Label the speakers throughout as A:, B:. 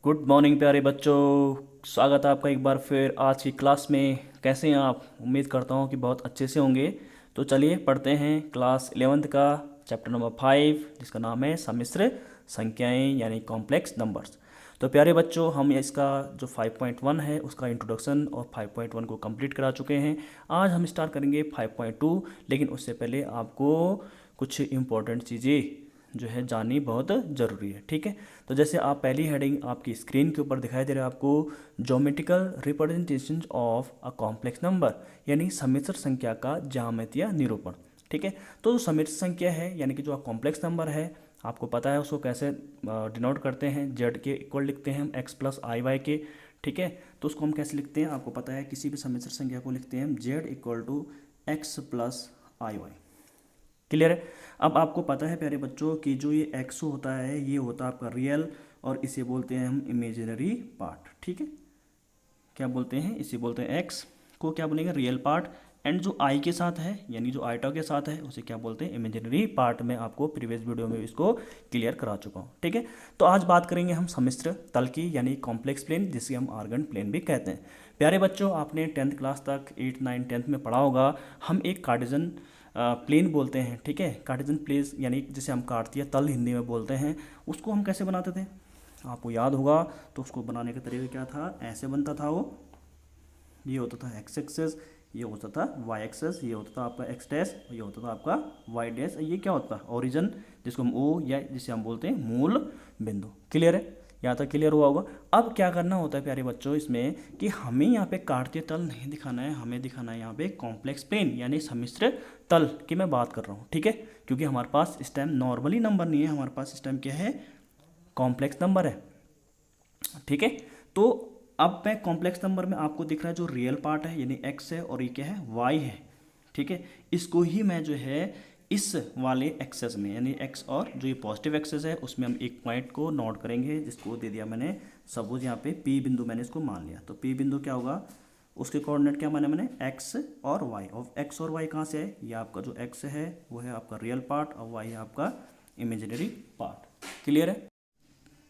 A: Good morning प्यारे बच्चों। स्वागत है आपका एक बार फिर आज की क्लास में। कैसे हैं आप? उम्मीद करता हूं कि बहुत अच्छे से होंगे। तो चलिए पढ़ते हैं क्लास 11th का चैप्टर नंबर 5, जिसका नाम है सम्मिश्र संख्याएं यानी कॉम्प्लेक्स नंबर्स। तो प्यारे बच्चों, हम इसका जो 5.1 है उसका इंट्रोडक्शन और 5.1 को कंप्लीट करा चुके हैं। आज हम स्टार्ट करेंगे 5.2, लेकिन उससे पहले आपको कुछ इम्पोर्टेंट चीज़ें जो है जाननी बहुत ज़रूरी है। ठीक है, तो जैसे आप पहली हेडिंग आपकी स्क्रीन के ऊपर दिखाई दे रहा है आपको, geometrical representation of a complex number, यानी सम्मिश्र संख्या का ज्यामितीय निरूपण। ठीक है, तो सम्मिश्र संख्या है यानी कि जो कॉम्प्लेक्स नंबर है, आपको पता है उसको कैसे डिनोट करते हैं। जेड के इक्वल लिखते हैं हम एक्स प्लस आई वाई के। ठीक है, तो उसको हम कैसे लिखते हैं आपको पता है, किसी भी सम्मिश्र संख्या को लिखते हैं हम z equal to x plus i y. Clear है? अब आपको पता है प्यारे बच्चों कि जो ये एक्स होता है ये होता है आपका रियल, और इसे बोलते हैं हम इमेजिनरी पार्ट। ठीक है, क्या बोलते हैं? इसे बोलते हैं एक्स को क्या बोलेंगे, रियल पार्ट। एंड जो आई के साथ है यानी जो आइटा के साथ है उसे क्या बोलते हैं, इमेजिनरी पार्ट। में आपको प्रीवियस वीडियो में इसको क्लियर करा चुका हूँ। ठीक है, तो आज बात करेंगे हम सम्मिश्र तल की यानी कॉम्प्लेक्स प्लेन, जिसे हम आर्गन प्लेन भी कहते हैं। प्यारे बच्चों, आपने 10th क्लास तक 8, 9, 10th में पढ़ा होगा, हम एक कार्टेशियन प्लेन बोलते हैं। ठीक है, कार्टेशियन प्लेस यानी जिसे हम कार्तीय तल हिंदी में बोलते हैं, उसको हम कैसे बनाते थे आपको याद होगा। तो उसको बनाने का तरीका क्या था, ऐसे बनता था वो, ये होता था एक्स एक्सेस, ये होता था वाई एक्सेस, ये होता था आपका एक्स डैश, ये होता था आपका वाई डैश। ये क्या होता है, ओरिजिन, जिसको हम ओ या जिसे हम बोलते हैं मूल बिंदु। क्लियर है? यहाँ तक क्लियर हुआ होगा। अब क्या करना होता है प्यारे बच्चों इसमें, कि हमें यहाँ पे कार्तीय तल नहीं दिखाना है, हमें दिखाना है यहाँ पे कॉम्प्लेक्स प्लेन यानी सम्मिश्र तल की मैं बात कर रहा हूँ। ठीक है, क्योंकि हमारे पास इस टाइम नॉर्मली नंबर नहीं है, हमारे पास इस टाइम क्या है, कॉम्प्लेक्स नंबर है। ठीक है, तो अब मैं कॉम्प्लेक्स नंबर में आपको दिख रहा है जो रियल पार्ट है यानी एक्स है, और ये क्या है, वाई है। ठीक है, इसको ही मैं जो है इस वाले एक्सेस में यानी एक्स और जो ये पॉजिटिव एक्सेस है उसमें हम एक पॉइंट को नोट करेंगे, जिसको दे दिया मैंने सपोज यहाँ पे पी बिंदु, मैंने इसको मान लिया। तो पी बिंदु क्या होगा, उसके कोऑर्डिनेट क्या माने मैंने, एक्स और वाई। और एक्स और वाई कहाँ से है, ये आपका जो एक्स है वो है आपका रियल पार्ट, और वाई है आपका इमेजिनरी पार्ट। क्लियर है?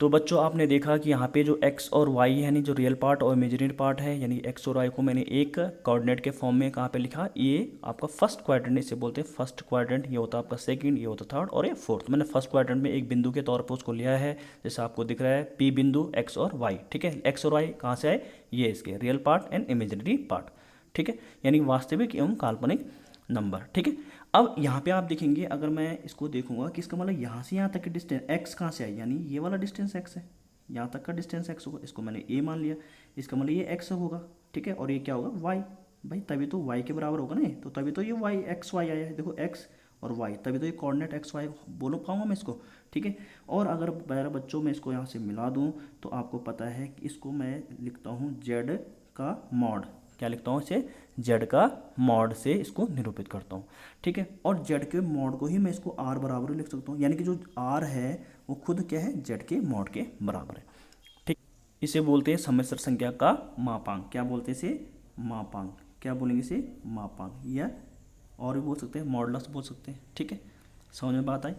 A: तो बच्चों, आपने देखा कि यहाँ पे जो x और y यानी जो रियल पार्ट और इमेजिनरी पार्ट है, यानी x और y को मैंने एक कोऑर्डिनेट के फॉर्म में कहाँ पे लिखा, ये आपका फर्स्ट क्वाड्रेंट, इसे बोलते हैं फर्स्ट क्वाड्रेंट। ये होता है आपका सेकंड, ये होता थर्ड, और ये फोर्थ। मैंने फर्स्ट क्वाड्रेंट में एक बिंदु के तौर पर उसको लिया है, जैसे आपको दिख रहा है पी बिंदु x और y। ठीक है, x और y कहाँ से आए, ये इसके real part and imaginary part. ठीक है, यानी वास्तविक एवं काल्पनिक नंबर। ठीक है, अब यहाँ पे आप देखेंगे, अगर मैं इसको देखूंगा कि इसका मतलब यहाँ से यहाँ तक की डिस्टेंस x कहाँ से आई, यानी ये वाला डिस्टेंस x है, यहाँ तक का डिस्टेंस x होगा, इसको मैंने a मान लिया, इसका मतलब ये x होगा। ठीक है, और ये क्या होगा, y। भाई तभी तो y के बराबर होगा ना, तो तभी तो ये y x y आया है, देखो x और y, तभी तो ये कोऑर्डिनेट x y बोलो पाऊंगा मैं इसको। ठीक है, और अगर मेरे बच्चों में इसको यहाँ से मिला दूँ तो आपको पता है कि इसको मैं लिखता हूँ z का मॉड। क्या लिखता हूँ इसे, z का मॉड से इसको निरूपित करता हूँ। ठीक है, और z के मॉड को ही मैं इसको r बराबर लिख सकता हूँ, यानी कि जो r है वो खुद क्या है, z के मॉड के बराबर है। ठीक, इसे बोलते हैं सम्मिश्र संख्या का मापांक। क्या बोलते हैं इसे, मापांक। क्या बोलेंगे इसे, मापांक, या और भी बोल सकते हैं मॉडलस बोल सकते हैं। ठीक है, समझ में बात आई?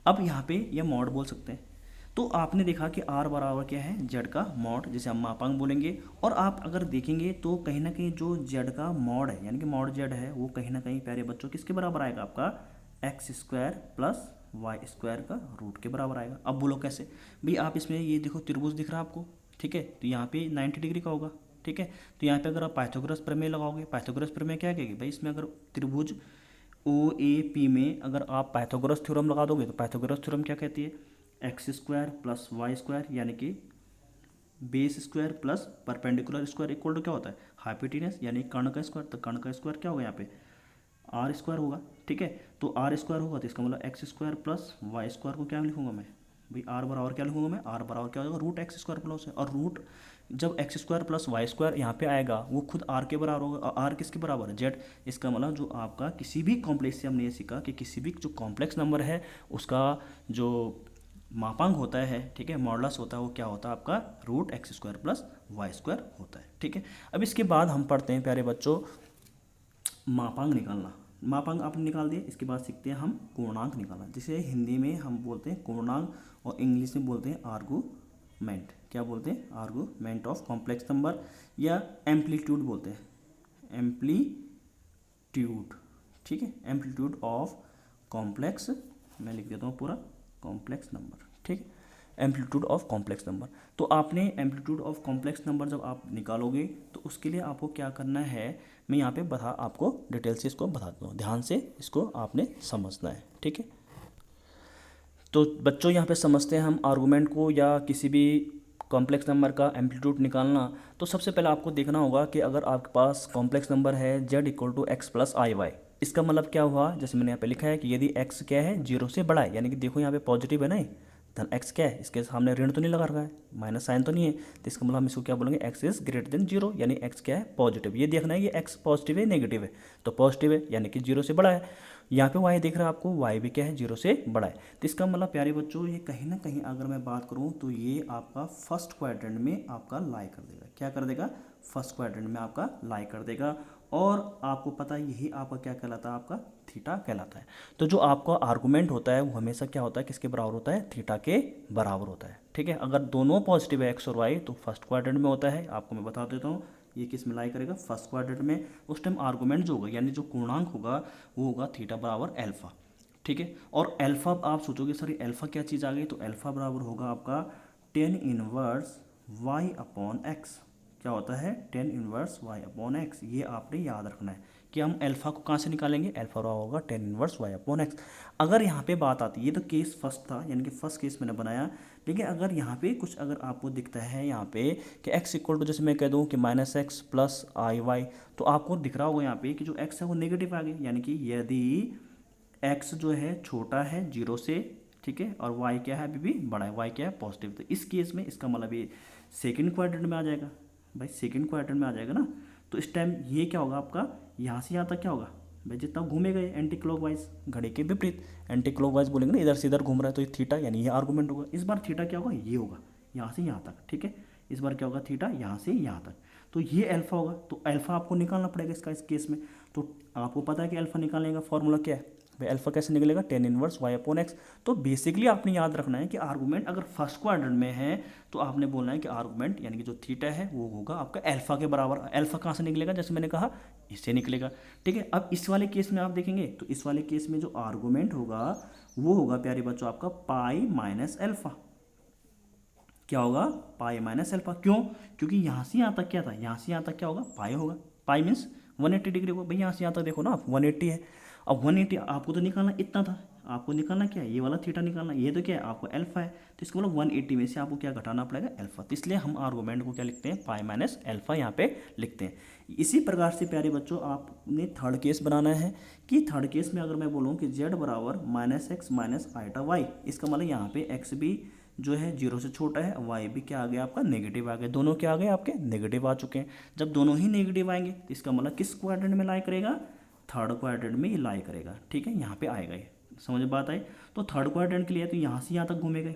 A: अब यहाँ पे यह मॉड बोल सकते हैं। तो आपने देखा कि r बराबर क्या है, z का मॉड, जिसे हम मापांक बोलेंगे। और आप अगर देखेंगे तो कहीं ना कहीं जो z का मॉड है यानी कि मॉड z है, वो कहीं ना कहीं प्यारे बच्चों किसके बराबर आएगा, आपका x square plus y square का रूट के बराबर आएगा। अब बोलो कैसे भाई, आप इसमें ये देखो त्रिभुज दिख रहा है आपको। ठीक है, तो यहाँ पे 90 डिग्री का होगा। ठीक है, तो यहाँ पे अगर आप पाइथागोरस प्रमेय लगाओगे, पाइथागोरस प्रमेय क्या कहेगी भाई, इसमें अगर त्रिभुज ओ ए पी में अगर आप पाइथागोरस थ्योरम लगा दोगे तो पाइथागोरस थ्योरम क्या कहती है, x square plus y square यानी कि base square plus perpendicular square equal to क्या होता है, हाइपोटेनस यानी कर्ण का स्क्वायर। तो कर्ण का स्क्वायर क्या होगा यहाँ पे, आर स्क्वायर होगा। ठीक है, तो आर स्क्वायर होगा तो इसका मतलब x square plus y square को क्या लिखूंगा मैं भाई, आर बराबर क्या लिखूंगा मैं, आर बराबर क्या हो जाएगा, रूट एक्स स्क्वायर प्लस है। और रूट जब x square plus y square यहाँ पे आएगा वो खुद आर के बराबर होगा, और आर किसके बराबर है, जेड। इसका मतलब जो आपका किसी भी कॉम्प्लेक्स से हमने ये सीखा कि किसी भी जो कॉम्प्लेक्स नंबर है उसका जो मापांक होता है, ठीक है, मॉडुलस होता है, वो क्या होता है आपका root x square plus y square होता है। ठीक है, अब इसके बाद हम पढ़ते हैं प्यारे बच्चों मापांक निकालना। मापांक आपने निकाल दिए, इसके बाद सीखते हैं हम पूर्णांक निकालना, जिसे हिंदी में हम बोलते हैं पूर्णांक और इंग्लिश में बोलते हैं आर्गूमेंट। क्या बोलते हैं, आर्गूमेंट ऑफ कॉम्प्लेक्स नंबर, या एम्पलीट्यूड बोलते हैं, एम्पलीट्यूड, ठीक है, एम्पलीट्यूड ऑफ कॉम्प्लेक्स, मैं लिख देता हूँ पूरा, कॉम्प्लेक्स नंबर, ठीक है, एम्पलीट्यूड ऑफ कॉम्प्लेक्स नंबर। तो आपने एम्पलीट्यूड ऑफ कॉम्प्लेक्स नंबर जब आप निकालोगे तो उसके लिए आपको क्या करना है, मैं यहाँ पे आपको डिटेल से इसको बताता हूँ, ध्यान से इसको आपने समझना है, ठीक है। तो बच्चों यहाँ पे समझते हैं हम आर्गूमेंट को या किसी भी कॉम्प्लेक्स नंबर का एम्पलीट्यूड निकालना। तो सबसे पहले आपको देखना होगा कि अगर आपके पास कॉम्प्लेक्स नंबर है z equal to x plus i y, इसका मतलब क्या हुआ, जैसे मैंने यहाँ पे लिखा है कि यदि x क्या है, 0 से बड़ा है, यानी कि देखो यहाँ पे पॉजिटिव है ना, धन x क्या है, इसके सामने ऋण तो नहीं लगा रखा है, माइनस साइन तो नहीं है, तो इसका मतलब हम इसको क्या बोलेंगे, x इज ग्रेटर देन 0, यानी x क्या है, पॉजिटिव। ये देखना है कि x पॉजिटिव है नेगेटिव है, तो पॉजिटिव है यानी कि 0 से बड़ा है। यहाँ पे y दिख रहा है आपको, y भी क्या है, 0 से बड़ा है। तो इसका मतलब प्यारे बच्चों ये कहीं ना कहीं अगर मैं बात करूँ तो ये आपका फर्स्ट क्वाड्रेंट में आपका लाई कर देगा, क्या कर देगा, फर्स्ट क्वाड्रेंट में आपका लाई कर देगा। और आपको पता है यही आपका क्या कहलाता है, आपका थीटा कहलाता है। तो जो आपका आर्गूमेंट होता है वो हमेशा क्या होता है, किसके बराबर होता है, थीटा के बराबर होता है, ठीक है। अगर दोनों पॉजिटिव है एक्स और वाई तो फर्स्ट क्वाड्रेंट में होता है, आपको मैं बता देता हूँ ये किस में लाई करेगा, फर्स्ट क्वाड्रेंट में। उस टाइम आर्गूमेंट जो होगा यानी जो पूर्णांक होगा वो होगा थीटा बराबर एल्फा, ठीक है। और एल्फा आप सोचोगे सर एल्फा क्या चीज़ आ गई, तो एल्फा बराबर होगा आपका tan inverse y upon x. क्या होता है, tan inverse y upon x. ये आपने याद रखना है कि हम अल्फा को कहाँ से निकालेंगे, अल्फा होगा tan inverse y upon x. अगर यहाँ पे बात आती है, ये तो केस फर्स्ट था यानी कि फर्स्ट केस मैंने बनाया, लेकिन अगर यहाँ पे कुछ अगर आपको दिखता है यहाँ पे कि x इक्वल टू, जैसे मैं कह दूँ कि minus x plus i Y, तो आपको दिख रहा होगा यहाँ पे कि जो x है वो नेगेटिव आ गई, यानी कि यदि x जो है छोटा है 0 से, ठीक है, और y क्या है अभी भी बड़ा है, y क्या है पॉजिटिव, तो इस केस में इसका मतलब ये सेकेंड क्वाड्रेंट में आ जाएगा, भाई सेकंड क्वाड्रेंट में आ जाएगा ना। तो इस टाइम ये क्या होगा आपका, यहाँ से यहाँ तक क्या होगा भाई, जितना घूमेगा ये एंटी क्लॉकवाइज, घड़ी के विपरीत एंटी क्लॉकवाइज बोलेंगे ना, इधर से इधर घूम रहा है, तो ये थीटा यानी ये आर्गूमेंट होगा। इस बार थीटा क्या होगा, ये होगा यहाँ से यहाँ तक, ठीक है, इस बार क्या होगा थीटा यहाँ से यहाँ तक, तो ये अल्फा होगा। तो अल्फा आपको निकालना पड़ेगा इसका, इस केस में। तो आपको पता है कि अल्फा निकालने का फॉर्मूला क्या है भाई, अल्फा कैसे निकलेगा, tan inverse y upon x. तो बेसिकली आपने याद रखना है कि आर्गूमेंट अगर फर्स्ट क्वाड्रेंट में है तो आपने बोलना है कि आर्गूमेंट यानी कि जो थीटा है वो होगा आपका अल्फा के बराबर। अल्फा कहाँ से निकलेगा, जैसे मैंने कहा इससे निकलेगा, ठीक है। अब इस वाले केस में आप देखेंगे तो इस वाले केस में जो आर्गूमेंट होगा वो होगा प्यारे बच्चों आपका पाई माइनस अल्फा। क्या होगा, पाई माइनस अल्फा। क्यों, क्योंकि यहाँ से यहाँ तक क्या था, यहाँ से यहाँ तक क्या होगा, पाई होगा, पाई मीन्स 180 डिग्री होगा। भाई यहाँ से यहाँ तक देखो ना आप 180 है, अब 180 आपको तो निकालना इतना था, आपको निकालना क्या है, ये वाला थीटा निकालना, ये तो क्या है आपको अल्फा है, तो इसको मतलब 180 में से आपको क्या घटाना पड़ेगा, अल्फा। तो इसलिए हम आर्गूमेंट को क्या लिखते हैं, पाई माइनस अल्फा यहाँ पे लिखते हैं। इसी प्रकार से प्यारे बच्चों आपने थर्ड केस बनाना है कि थर्ड केस में अगर मैं बोलूँ कि z बराबर minus x minus iota y, इसका मतलब यहाँ पे x भी जो है 0 से छोटा है, y भी क्या आ गया आपका नेगेटिव आ गया, दोनों क्या आ गए आपके नेगेटिव आ चुके हैं। जब दोनों ही नेगेटिव आएंगे तो इसका मतलब किस क्वाड्रेंट में लाई करेगा, थर्ड क्वाड्रेंट में ये लाई करेगा, ठीक है, यहाँ पे आएगा ये, समझ बात आई। तो थर्ड क्वाड्रेंट के लिए तो यहाँ से यहाँ तक घूमेगा,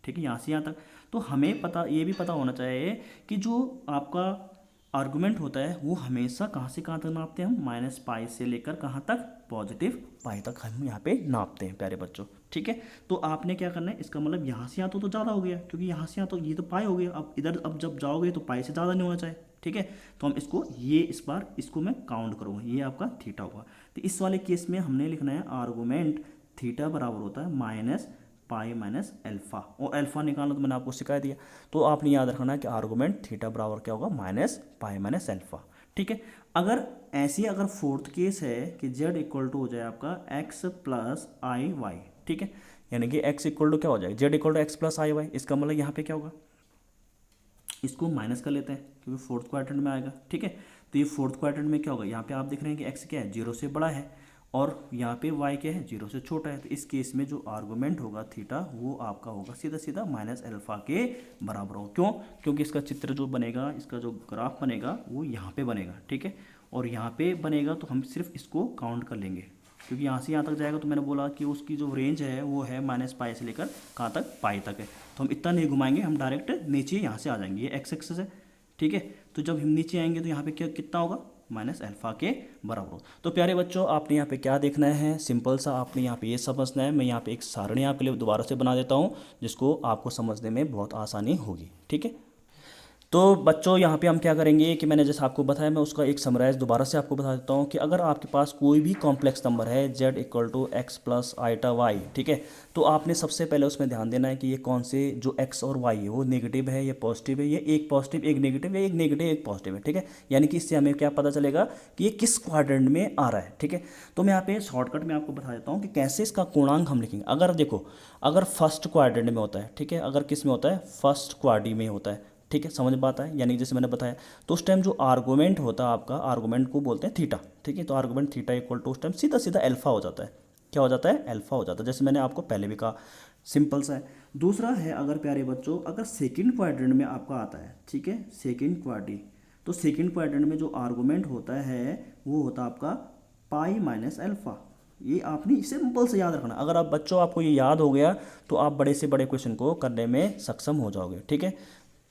A: ठीक है, यहाँ से यहाँ तक। तो हमें पता, ये भी पता होना चाहिए कि जो आपका आर्गूमेंट होता है वो हमेशा कहाँ से कहाँ तक नापते हैं हम, माइनस पाई से लेकर कहाँ तक, पॉजिटिव पाई तक हम यहाँ पे नापते हैं प्यारे बच्चों, ठीक है। तो आपने क्या करना है, इसका मतलब यहाँ से यहाँ तो ज़्यादा हो गया, क्योंकि यहाँ से यहाँ तो ये तो पाई हो गया, अब इधर अब जब जाओगे तो पाई से ज़्यादा नहीं होना चाहिए, ठीक है। तो हम इसको ये इस बार इसको मैं काउंट करूँगा, ये आपका थीटा होगा। तो इस वाले केस में हमने लिखना है आर्गूमेंट थीटा बराबर होता है माइनस पाई माइनस अल्फा, और अल्फा निकालना तो मैंने आपको सिखा दिया। तो आपने याद रखना है कि आर्गूमेंट थीटा बराबर क्या होगा, माइनस पाई माइनस अल्फा, ठीक है। अगर ऐसे अगर फोर्थ केस है कि z इक्वल टू हो जाए आपका x प्लस आई वाई, ठीक है, यानी कि x इक्वल टू क्या हो जाएगा, z equal to x plus i y, इसका मतलब यहाँ पे क्या होगा, इसको माइनस कर लेते हैं क्योंकि फोर्थ क्वाड्रेंट में आएगा, ठीक है। तो ये फोर्थ क्वाड्रेंट में क्या होगा, यहाँ पे आप देख रहे हैं कि x क्या है, 0 से बड़ा है, और यहाँ पे y क्या है, 0 से छोटा है। तो इस केस में जो आर्गूमेंट होगा थीटा वो आपका होगा सीधा सीधा माइनस अल्फा के बराबर होगा। क्यों, क्योंकि इसका चित्र जो बनेगा, इसका जो ग्राफ बनेगा वो यहाँ पे बनेगा, ठीक है, और यहाँ पे बनेगा तो हम सिर्फ इसको काउंट कर लेंगे, क्योंकि यहाँ से यहाँ तक जाएगा तो मैंने बोला कि उसकी जो रेंज है वो है माइनस पाई से लेकर कहाँ तक, पाई तक है। तो हम इतना नहीं घुमाएंगे, हम डायरेक्ट नीचे यहाँ से आ जाएंगे, ये एक्स एक्सिस है, ठीक है। तो जब हम नीचे आएंगे तो यहाँ पे क्या कितना होगा, माइनस अल्फ़ा के बराबर हो। तो प्यारे बच्चों, आपने यहाँ पे क्या देखना है, सिंपल सा आपने यहाँ पे ये समझना है। मैं यहाँ पे एक सारणी आपके लिए दोबारा से बना देता हूँ जिसको आपको समझने में बहुत आसानी होगी। ठीक है, तो बच्चों यहाँ पे हम क्या करेंगे कि मैंने जैसे आपको बताया, मैं उसका एक समराइज़ दोबारा से आपको बता देता हूँ कि अगर आपके पास कोई भी कॉम्प्लेक्स नंबर है z equal to x plus iota y, ठीक है, तो आपने सबसे पहले उसमें ध्यान देना है कि ये कौन से जो x और y है वो नेगेटिव है या पॉजिटिव है, ये एक पॉजिटिव एक नेगेटिव या एक नेगेटिव एक पॉजिटिव है। ठीक है, यानी कि इससे हमें क्या पता चलेगा कि ये किस क्वाड्रेंट में आ रहा है। ठीक है, तो मैं यहाँ पे शॉर्टकट में आपको बता देता हूँ कि कैसे इसका पूर्णांक हम लिखेंगे। अगर देखो, अगर फर्स्ट क्वाड्रेंट में होता है, ठीक है, अगर किस में होता है, फर्स्ट क्वाड्री में होता है, ठीक है, समझ पाता है, यानी जैसे मैंने बताया, तो उस टाइम जो आर्गूमेंट होता है आपका, आर्गूमेंट को बोलते हैं थीटा। ठीक है, तो आर्गूमेंट थीटा इक्वल टू उस टाइम सीधा सीधा अल्फा हो जाता है। क्या हो जाता है, अल्फा हो जाता है, जैसे मैंने आपको पहले भी कहा, सिंपल सा है। दूसरा है, अगर प्यारे बच्चों, अगर सेकंड क्वाड्रेंट में आपका आता है, ठीक है, सेकंड क्वाड्री, तो सेकंड क्वाड्रेंट में जो आर्गूमेंट होता है वो होता है आपका पाई माइनस अल्फा। ये आपने सिंपल से याद रखना। अगर आप बच्चों आपको ये याद हो गया तो आप बड़े से बड़े क्वेश्चन को करने में सक्षम हो जाओगे। ठीक है,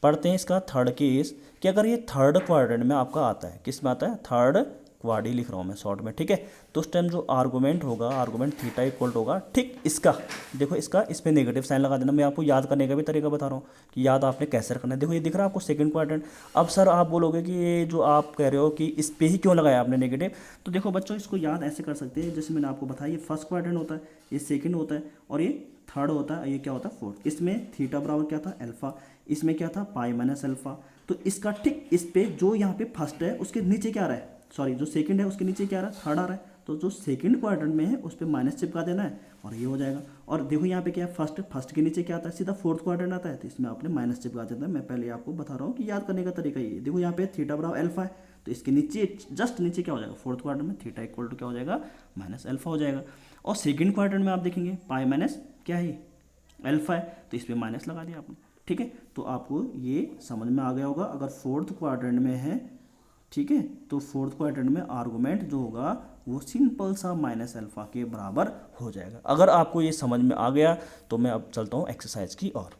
A: पढ़ते हैं इसका थर्ड केस कि अगर ये थर्ड क्वाड्रेंट में आपका आता है, किस में आता है, थर्ड क्वाड्री लिख रहा हूँ मैं शॉर्ट में। ठीक है, तो उस टाइम जो आर्गूमेंट होगा, आर्गूमेंट थीटा इक्वल होगा, ठीक इसका, देखो इसका, इस पर नेगेटिव साइन लगा देना। मैं आपको याद करने का भी तरीका बता रहा हूँ कि याद आपने कैसे रखना है। देखो ये दिख रहा है आपको सेकंड क्वाड्रेंट। अब सर आप बोलोगे कि ये जो आप कह रहे हो कि इस पे ही क्यों लगाया आपने नेगेटिव, तो देखो बच्चों, इसको याद ऐसे कर सकते हैं, जैसे मैंने आपको बताया, ये फर्स्ट क्वाड्रेंट होता है, ये सेकेंड होता है और ये थर्ड होता है, ये क्या होता है, फोर्थ। इसमें थीटा बराबर क्या था, अल्फा, इसमें क्या था, पाई माइनस अल्फा। तो इसका ठीक इस पे जो यहाँ पे फर्स्ट है उसके नीचे क्या आ रहा है, सॉरी जो सेकंड है उसके नीचे क्या आ रहा है, थर्ड आ रहा है, तो जो सेकंड क्वाड्रेंट में है उस पर माइनस चिपका देना है और ये हो जाएगा। और देखो यहाँ पे क्या है, फर्स्ट के नीचे क्या आता है, सीधा फोर्थ क्वाड्रेंट आता है, तो इसमें आपने माइनस चिपका देना है। मैं पहले आपको बता रहा हूँ कि याद करने का तरीका ये। देखो यहाँ पे थीटा बराबर अल्फा है, तो इसके नीचे जस्ट नीचे क्या हो जाएगा, फोर्थ क्वाड्रेंट में थीटा इक्वल टू क्या हो जाएगा, माइनस अल्फा हो जाएगा। और सेकंड क्वाड्रेंट में आप देखेंगे पाई माइनस क्या है, अल्फा है, तो इस पर माइनस लगा दिया आपने। ठीक है, तो आपको ये समझ में आ गया होगा। अगर फोर्थ क्वाड्रेंट में है, ठीक है, तो फोर्थ क्वाड्रेंट में आर्गूमेंट जो होगा वो सिंपल सा माइनस अल्फा के बराबर हो जाएगा। अगर आपको ये समझ में आ गया तो मैं अब चलता हूँ एक्सरसाइज की ओर।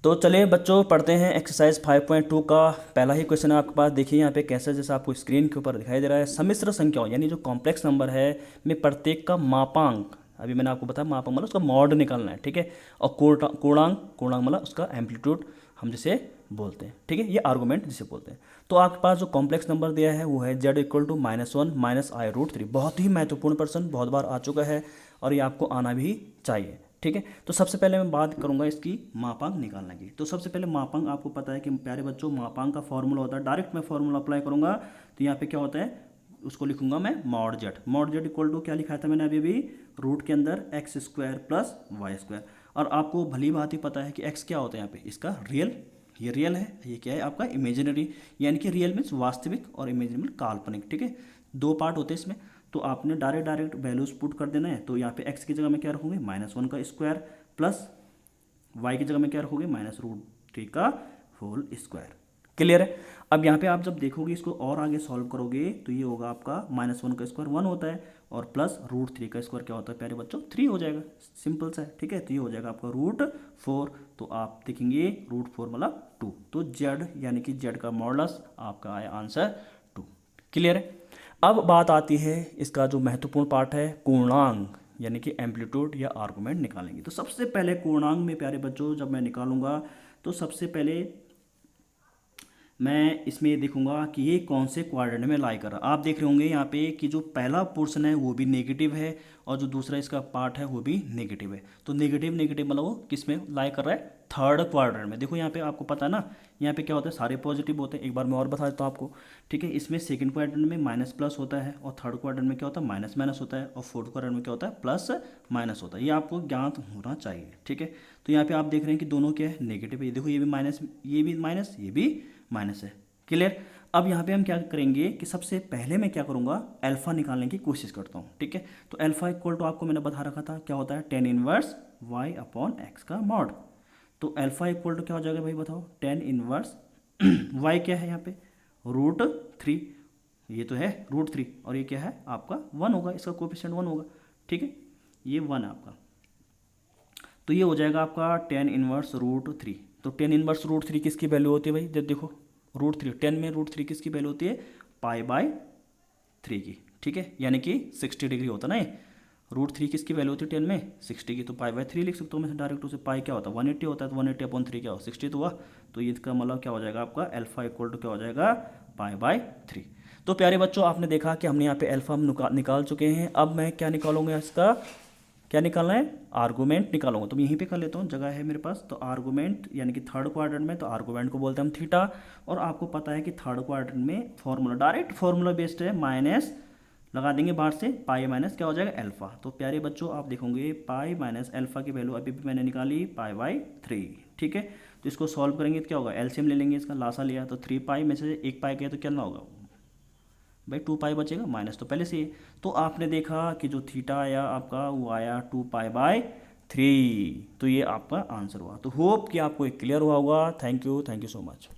A: तो चलिए बच्चों, पढ़ते हैं एक्सरसाइज 5.2 का पहला ही क्वेश्चन है आपके पास। देखिए यहाँ पे कैसे, जैसे आपको स्क्रीन के ऊपर दिखाई दे रहा है, सम्मिश्र संख्याओं यानी जो कॉम्प्लेक्स नंबर है में प्रत्येक का मापांक, अभी मैंने आपको बताया मापांक मतलब उसका मॉड निकालना है। ठीक है, और पूर्णांक मतलब उसका एम्पलीट्यूड हम जिसे बोलते हैं। ठीक है, ये आर्गूमेंट जिसे बोलते हैं। तो आपके पास जो कॉम्प्लेक्स नंबर दिया है वो है z equal to -1 minus i root 3। बहुत ही महत्वपूर्ण प्रश्न, बहुत बार आ चुका है और ये आपको आना भी चाहिए। ठीक है, तो सबसे पहले मैं बात करूंगा इसकी मापांक निकालने की। तो सबसे पहले मापांक आपको पता है कि प्यारे बच्चों, मापांक का फॉर्मूला होता है, डायरेक्ट मैं फॉर्मूला अप्लाई करूंगा तो यहाँ पे क्या होता है, उसको लिखूंगा मैं मॉड जेड इक्वल टू क्या लिखा था मैंने अभी रूट के अंदर x square plus y square. और आपको भली बात ही पता है कि एक्स क्या होता है यहाँ पे, इसका रियल, ये रियल है, ये क्या है आपका इमेजिनरी, यानी कि रियल मीन्स वास्तविक और इमेजिनरी काल्पनिक। ठीक है, दो पार्ट होते हैं इसमें, तो आपने डायरेक्ट वैल्यूज पुट कर देना है। तो यहाँ पे एक्स की जगह में क्या रखोगे, -1 का स्क्वायर प्लस वाई की जगह में क्या रखोगे, -√3 का होल स्क्वायर। क्लियर है। अब यहाँ पे आप जब देखोगे इसको और आगे सॉल्व करोगे तो ये होगा आपका -1 का स्क्वायर 1 होता है और प्लस √3 का स्क्वायर क्या होता है प्यारे बच्चों, 3 हो जाएगा। सिंपल सा है। ठीक है, तो ये हो जाएगा आपका √4। तो आप देखेंगे √4 मतलब 2, तो जेड यानी कि जेड का मॉडुलस आपका आया आंसर 2। क्लियर है। अब बात आती है इसका जो महत्वपूर्ण पार्ट है, पूर्णांक यानी कि एम्पलीट्यूड या आर्गूमेंट निकालेंगे। तो सबसे पहले पूर्णांक में प्यारे बच्चों जब मैं निकालूंगा तो सबसे पहले मैं इसमें देखूंगा कि ये कौन से क्वाड्रेंट में लाई कर रहा है। आप देख रहे होंगे यहाँ पे कि जो पहला पोर्शन है वो भी नेगेटिव है और जो दूसरा इसका पार्ट है वो भी नेगेटिव है। तो नेगेटिव मतलब वो किस में लाई कर रहा है, थर्ड क्वाड्रेंट में। देखो यहाँ पे आपको पता है ना, यहाँ पे क्या होता है, सारे पॉजिटिव होते हैं। एक बार मैं और बता देता हूँ आपको। ठीक है, इसमें सेकंड क्वाड्रेंट में माइनस प्लस होता है और थर्ड क्वाड्रेंट में क्या होता है, माइनस माइनस होता है और फोर्थ क्वाड्रेंट में क्या होता है, प्लस माइनस होता है। ये आपको ज्ञात होना चाहिए। ठीक है, तो यहाँ पे आप देख रहे हैं कि दोनों क्या है, नेगेटिव है। देखो ये भी माइनस, ये भी माइनस, ये भी माइनस है। क्लियर। अब यहाँ पे हम क्या करेंगे कि सबसे पहले मैं क्या करूँगा, अल्फा निकालने की कोशिश करता हूँ। ठीक है, तो अल्फा इक्वल टू आपको मैंने बता रखा था क्या होता है, tan inverse y upon x का मॉड। तो अल्फा इक्वल टू क्या हो जाएगा भाई बताओ, tan इनवर्स y क्या है यहाँ पे, √3, ये तो है √3 और ये क्या है आपका 1 होगा, इसका कोएफिशिएंट 1 होगा। ठीक है, ये 1 है आपका, तो ये हो जाएगा आपका tan इनवर्स √3। तो tan इनवर्स √3 किसकी वैल्यू होती है भाई, जब देखो √3, 10 में √3 किसकी वैल्यू होती है, पाई बाय 3 की, ठीक है, यानी कि 60 डिग्री होता ना ये। √3 किसकी वैल्यू होती है 10 में 60 की, तो पाई बाय 3 लिख सकता हूँ मैं डायरेक्ट उसे। पाई क्या होता है 180 होता है, तो 180/3 क्या हो 60 तो हुआ। तो ये इसका मतलब क्या हो जाएगा आपका अल्फा इक्वल टू क्या हो जाएगा पाई बाय 3। तो प्यारे बच्चों आपने देखा कि हमने यहाँ पे अल्फा हम निकाल चुके हैं। अब मैं क्या निकालूंगा, इसका क्या निकालना है, आर्गूमेंट निकालूंगा। तो मैं यहीं पे कर लेता हूँ, जगह है मेरे पास। तो आर्गूमेंट यानी कि थर्ड क्वाड्रेंट में, तो आर्गूमेंट को बोलते हैं हम थीटा। और आपको पता है कि थर्ड क्वाड्रेंट में फॉर्मूला डायरेक्ट फॉर्मूला बेस्ड है, माइनस लगा देंगे बाहर से, पाई माइनस क्या हो जाएगा अल्फा। तो प्यारे बच्चों आप देखोगे पाई माइनस अल्फा की वैल्यू अभी भी मैंने निकाली पाई बाय 3, ठीक है। तो इसको सॉल्व करेंगे तो क्या होगा, एलसीएम ले लेंगे, इसका लासा लिया तो 3 पाई में से 1 पाई गया तो क्या ना होगा भाई 2 पाई बचेगा, माइनस तो पहले से ही। तो आपने देखा कि जो थीटा आया आपका वो आया 2 पाई बाय 3। तो ये आपका आंसर हुआ। तो होप कि आपको एक क्लियर हुआ होगा। Thank you so much.